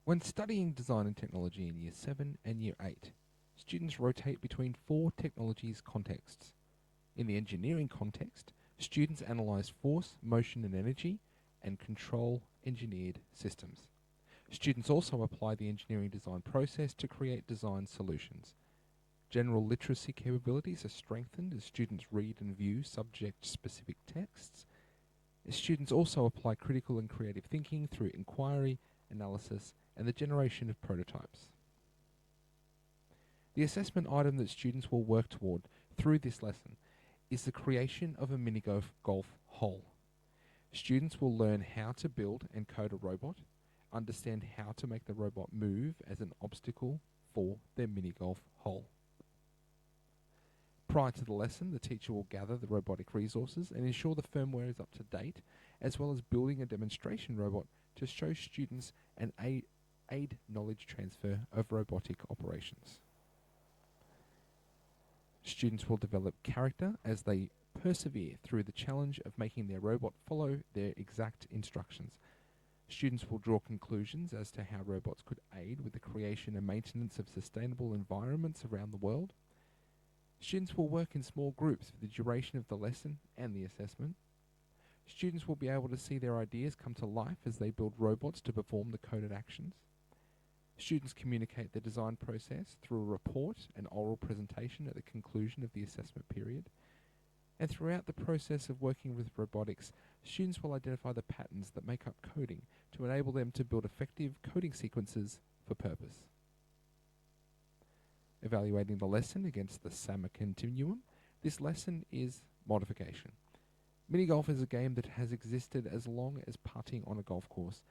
When studying design and technology in Year 7 and Year 8, students rotate between four technologies contexts. In the engineering context, students analyse force, motion and energy, and control engineered systems. Students also apply the engineering design process to create design solutions. General literacy capabilities are strengthened as students read and view subject-specific texts. Students also apply critical and creative thinking through inquiry, analysis, and the generation of prototypes. The assessment item that students will work toward through this lesson is the creation of a mini golf hole. Students will learn how to build and code a robot, understand how to make the robot move as an obstacle for their mini golf hole. Prior to the lesson, the teacher will gather the robotic resources and ensure the firmware is up to date, as well as building a demonstration robot to show students and aid knowledge transfer of robotic operations. Students will develop character as they persevere through the challenge of making their robot follow their exact instructions. Students will draw conclusions as to how robots could aid with the creation and maintenance of sustainable environments around the world. Students will work in small groups for the duration of the lesson and the assessment. Students will be able to see their ideas come to life as they build robots to perform the coded actions. Students communicate the design process through a report and oral presentation at the conclusion of the assessment period. And throughout the process of working with robotics, students will identify the patterns that make up coding to enable them to build effective coding sequences for purpose. Evaluating the lesson against the SAMA continuum, this lesson is modification. Mini golf is a game that has existed as long as putting on a golf course.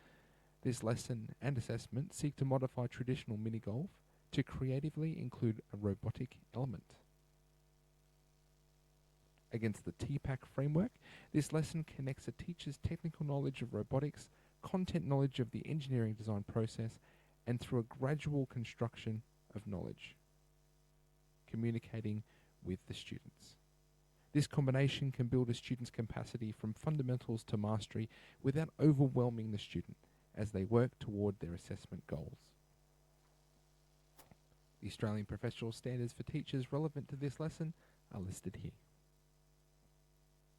This lesson and assessment seek to modify traditional mini golf to creatively include a robotic element. Against the TPAC framework, this lesson connects a teacher's technical knowledge of robotics, content knowledge of the engineering design process, and through a gradual construction of knowledge, communicating with the students. This combination can build a student's capacity from fundamentals to mastery without overwhelming the student as they work toward their assessment goals. The Australian professional standards for teachers relevant to this lesson are listed here.